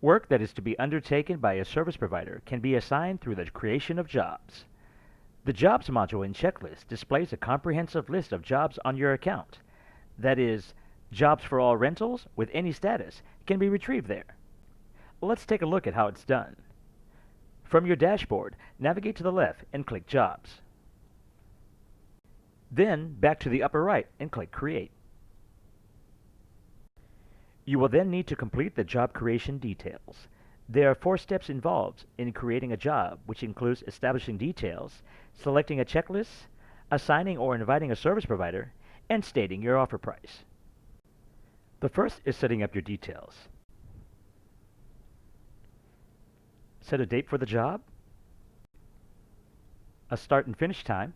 Work that is to be undertaken by a service provider can be assigned through the creation of jobs. The Jobs module in Checklist displays a comprehensive list of jobs on your account. That is, jobs for all rentals with any status can be retrieved there. Let's take a look at how it's done. From your dashboard, navigate to the left and click Jobs. Then back to the upper right and click Create. You will then need to complete the job creation details. There are 4 steps involved in creating a job, which includes establishing details, selecting a checklist, assigning or inviting a service provider, and stating your offer price. The first is setting up your details. Set a date for the job, a start and finish time,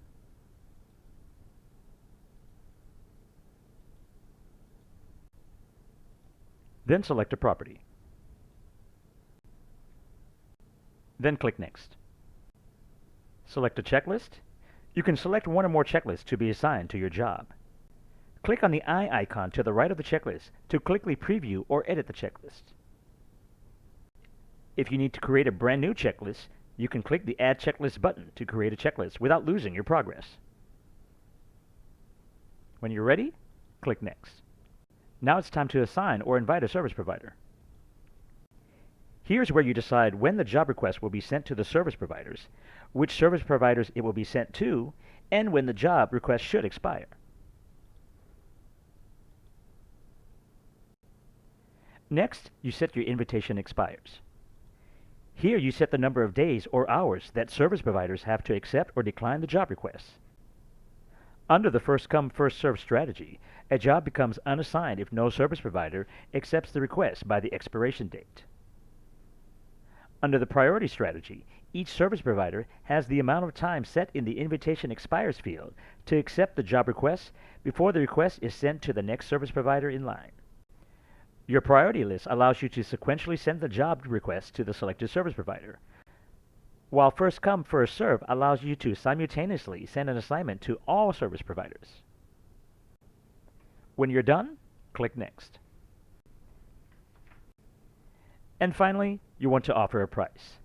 then select a property. Then click Next. Select a checklist. You can select one or more checklists to be assigned to your job. Click on the eye icon to the right of the checklist to quickly preview or edit the checklist. If you need to create a brand new checklist, you can click the Add Checklist button to create a checklist without losing your progress. When you're ready, click Next. Now it's time to assign or invite a service provider. Here's where you decide when the job request will be sent to the service providers, which service providers it will be sent to, and when the job request should expire. Next, you set your invitation expires. Here you set the number of days or hours that service providers have to accept or decline the job request. Under the first-come, first-served strategy, a job becomes unassigned if no service provider accepts the request by the expiration date. Under the priority strategy, each service provider has the amount of time set in the invitation expires field to accept the job request before the request is sent to the next service provider in line. Your priority list allows you to sequentially send the job request to the selected service provider, while first come, first serve allows you to simultaneously send an assignment to all service providers. When you're done, click Next. And finally, you want to offer a price.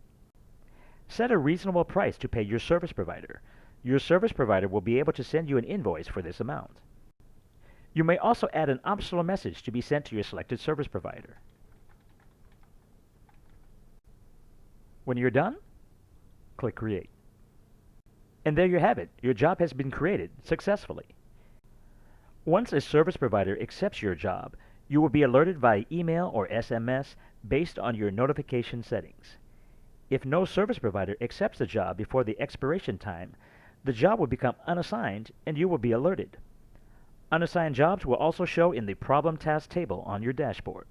Set a reasonable price to pay your service provider. Your service provider will be able to send you an invoice for this amount. You may also add an optional message to be sent to your selected service provider. When you're done, click Create. And there you have it. Your job has been created successfully. Once a service provider accepts your job, you will be alerted via email or SMS based on your notification settings. If no service provider accepts the job before the expiration time, the job will become unassigned and you will be alerted. Unassigned jobs will also show in the Problem Task table on your dashboard.